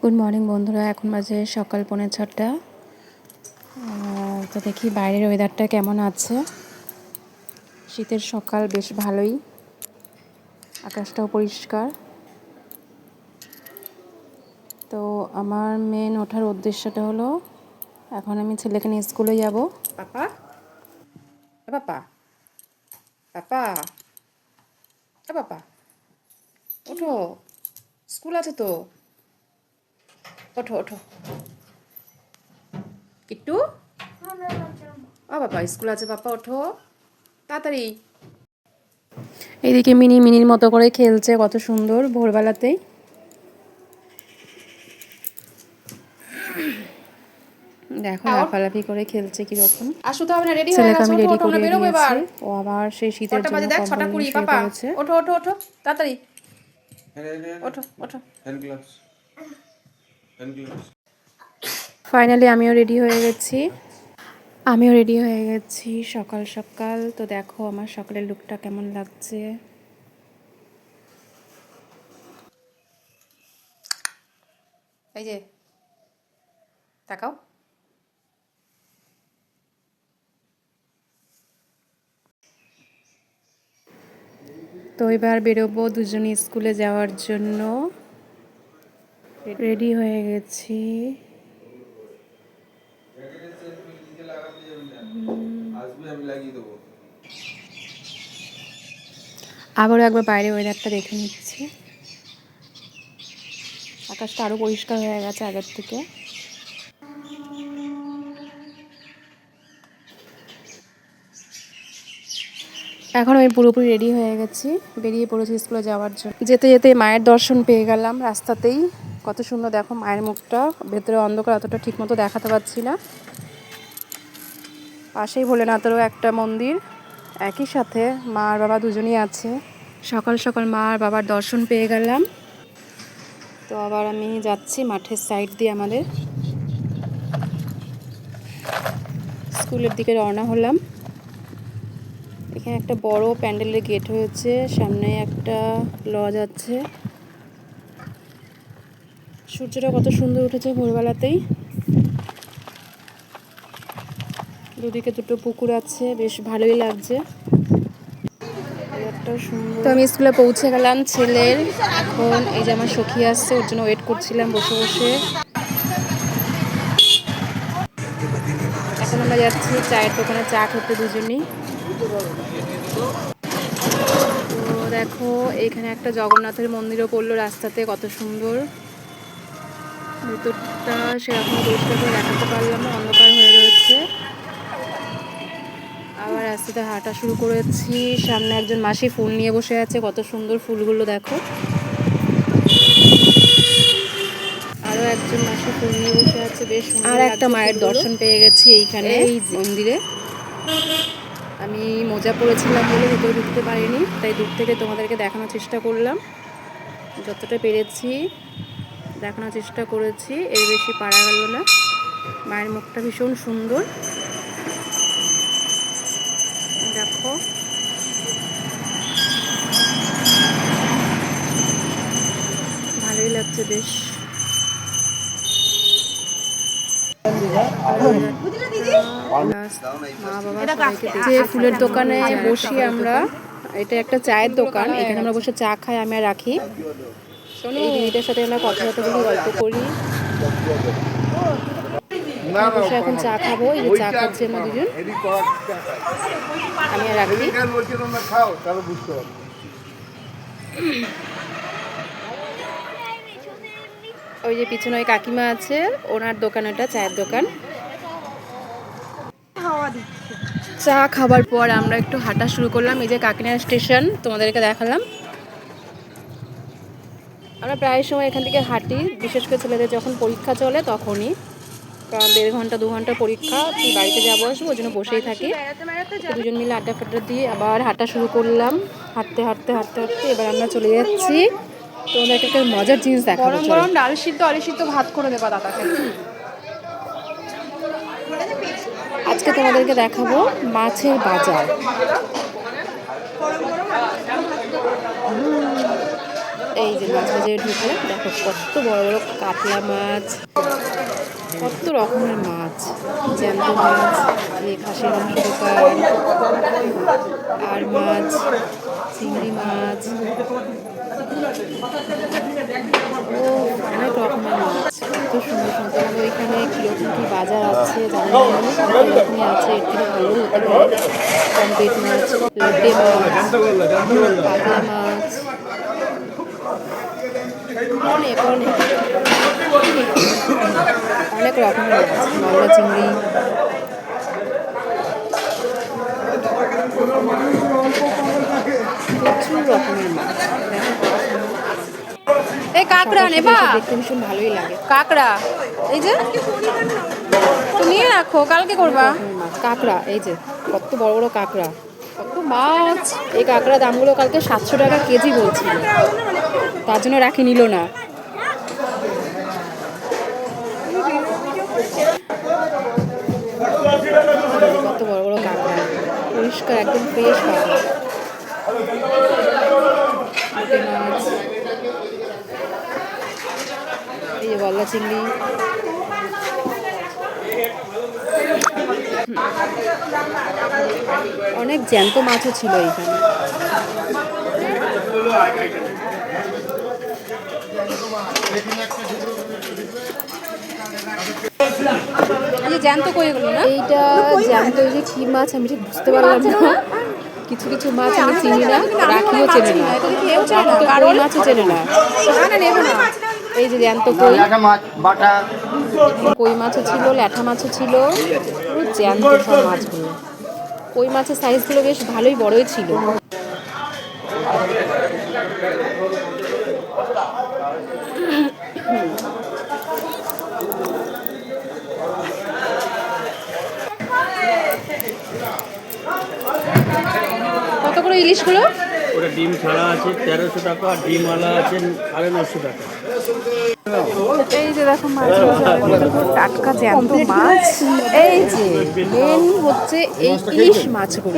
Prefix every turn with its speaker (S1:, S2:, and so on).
S1: Good morning বন্ধুরা, এখন বাজে সকাল 6:45। তো দেখি বাইরের ওয়েদারটা কেমন আছে। শীতের সকাল বেশ ভালোই, আকাশটাও পরিষ্কার। তো আমার মেন ওঠার উদ্দেশ্যটা হলো, এখন আমি ছেলেকে নিয়ে স্কুলে যাব। পাপা পাপা পাপা পাপা ওঠো, স্কুল আছে তো, ওঠো ওঠো কিট্টু। বাবা স্কুল আছে, পাপা ওঠো তাড়াতাড়ি। এইদিকে মিনির মতো করে খেলছে, কত সুন্দর ভোরবেলাতেই। দেখো লাফালাফি করে খেলছে কিরকম।
S2: আসো তো আমরা রেডি হয়ে
S1: ছেলেকে
S2: গেছে,
S1: আমি
S2: ওঠো
S1: রেডি
S2: ওঠো আমরা
S1: করিয়ে
S2: বেরোবো
S1: দিয়েছি।
S2: এবার।
S1: ও আবার সেই শীতের
S2: কটা
S1: জন্য
S2: বাজে দেখ,
S1: কম্বল
S2: 6টা
S1: নিয়ে
S2: 20।
S1: শুয়ে
S2: পাপা
S1: পড়েছে।
S2: ওঠো ওঠো ওঠো তাড়াতাড়ি ওঠো ওঠো।
S1: ফাইনালি আমিও রেডি হয়ে গেছি সকাল সকাল। তো দেখো আমার সকালের লুকটা কেমন লাগছে।
S2: এই যে তাকাও।
S1: তো এবার বেরোবো দুজনে স্কুলে যাওয়ার জন্য। রেডি হয়ে গেছি। আবারও একবার বাইরে ওয়েদারটা দেখে নিচ্ছি। আকাশটা আরও পরিষ্কার হয়ে গেছে আগের থেকে। এখন আমি পুরোপুরি রেডি হয়ে গেছি, বেরিয়ে পড়েছি স্কুলে যাওয়ার জন্য। যেতে যেতে মায়ের দর্শন পেয়ে গেলাম রাস্তাতেই। কত সুন্দর দেখো মায়ের মুখটা, ভেতরে অন্ধকার, অতটা ঠিক মতো দেখাতে পারছি না। পাশেই ভোলেনাথেরও একটা মন্দির, একই সাথে মা আর বাবা দুজনই আছে। সকাল সকাল মা আর বাবার দর্শন পেয়ে গেলাম। তো আবার আমি যাচ্ছি মাঠের সাইড দিয়ে, আমাদের স্কুলের দিকে রওনা হলাম। এখানে একটা বড় প্যান্ডেলের গেট হয়েছে, সামনে একটা লজ আছে। সূর্যটা কত সুন্দর উঠেছে ভোরবেলাতেই। দুদিকে দুটো পুকুর আছে, বেশ ভালোই লাগছে। তো আমি স্কুলে পৌঁছে গেলাম ছেলের। এখন এই যে আমার সখী আসছে, ওর জন্য ওয়েট করছিলাম বসে বসে। এখন আমরা যাচ্ছি চায়ের দোকানে চা খেতে দুজনেই। তো দেখো এখানে একটা জগন্নাথের মন্দিরও পড়লো রাস্তাতে, কত সুন্দর। ভেতরটা সেরকম পরিষ্কার করে দেখাতে পারলাম না, অন্ধকার হয়ে রয়েছে। আবার রাস্তাতে হাঁটা শুরু করেছি। সামনে একজন মাসি ফুল নিয়ে বসে আছে, কত সুন্দর ফুলগুলো দেখো। আরো একজন মাসি ফুল নিয়ে বসে আছে, বেশ সুন্দর। আর একটা মায়ের দর্শন পেয়ে গেছি এইখানে মন্দিরে। আমি মোজা পরেছিলাম বলে ভিতরে ঢুকতে পারিনি, তাই দূর থেকে তোমাদেরকে দেখানোর চেষ্টা করলাম। যতটা পেরেছি দেখানোর চেষ্টা করেছি, এর বেশি পারা গেল না। মায়ের মুখটা ভীষণ সুন্দর দেখো। ভালোই লাগছে বেশ। যে ফুলের দোকানে বসি আমরা, এটা একটা চায়ের দোকান, এখানে আমরা বসে চা খাই, আমি আর রাখি। এই দিদিটার সাথে আমরা কথা বলি, গল্প করি। বসে এখন চা খাবো, এই যে চা খাচ্ছি আমরা দুজন, আমি আর রাখি। ওই যে পিছনে ওই কাকিমা আছে, ওনার দোকান, ওটা চায়ের দোকান। চা খাবার পর আমরা একটু হাঁটা শুরু করলাম। এই যে কাকিনাড়া স্টেশন তোমাদেরকে দেখালাম। আমরা প্রায় সময় এখান থেকে হাঁটি, বিশেষ করে ছেলেদের যখন পরীক্ষা চলে তখনই। কারণ 1.5 ঘন্টা 2 ঘন্টা পরীক্ষা, বাড়িতে যাবো আসবো, ওই জন্য বসেই থাকি। দুজন মিলে আড্ডা ফাড্ডা দিয়ে আবার হাঁটা শুরু করলাম। হাঁটতে হাঁটতে হাঁটতে হাঁটতে এবার আমরা চলে যাচ্ছি। তোমাদেরকে একটা মজার জিনিস দেখাবো।
S2: গরম গরম ডাল সিদ্ধ আলু সিদ্ধ ভাত করে দেবা দাদাকে।
S1: আজকে তোমাদেরকে দেখাবো মাছের বাজার। এই যে মাছ বাজারে ঢুকলে দেখো কত বড় বড় কাতলা মাছ, কত রকমের মাছ, জ্যান্ত মাছ, এই খাসির মাংস দোকান, আর মাছ, চিংড়ি মাছ, ও অনেক রকমের মাছ, কত সুন্দর সুন্দর। আমাদের ওইখানে কীরকম কী বাজার আছে জানি না, এরকমই আছে, এর থেকে ভালো হতে পারে। পমফ্রেট মাছ, লোটে মাছ, কাতলা মাছ, অনেক অনেক অনেক রকমের মাছ, ময়লা চিংড়ি, প্রচুর রকমের মাছ।
S2: এই কাঁকড়া নেবা?
S1: দেখতে ভীষণ ভালোই লাগে।
S2: কাঁকড়া এই যে তো নিয়ে রাখো, কালকে করবা।
S1: কাঁকড়া এই যে কত বড় বড় কাঁকড়া, কত মাছ। এই কাঁকড়া দামগুলো কালকে 700 টাকা কেজি বলছিল, তার জন্য রাখি নিল না। কত বড় বড় কাঁকড়া, পরিষ্কার একদম ফ্রেশ কাঁকড়া। লোটে মাছ, এই যে গলদা চিংড়ি, অনেক জ্যান্ত মাছও ছিল এইখানে।
S2: এই যে জ্যান্ত কই এগুলো না?
S1: এইটা জ্যান্ত, এই যে কি মাছ আমি ঠিক বুঝতে পারলাম না। কিছু কিছু মাছ আমি চিনি না, রাখিও চেনে না, কই মাছও চেনে না।
S2: নেবো না।
S1: এই যে জ্যান্ত কই, কই মাছও ছিল, ল্যাঠা মাছও ছিল, পুরো জ্যান্ত সব মাছগুলো। কই মাছের সাইজগুলো বেশ ভালোই বড়ই ছিল।
S2: কত করে ইলিশগুলো?
S3: ওটা ডিম ছাড়া আছে 1300 টাকা, ডিমওয়ালা আছে 950 টাকা।
S1: এই যে দেখো মাছ, টাটকা জ্যান্ত মাছ। এই যে মেন হচ্ছে এই ইলিশ মাছগুলো।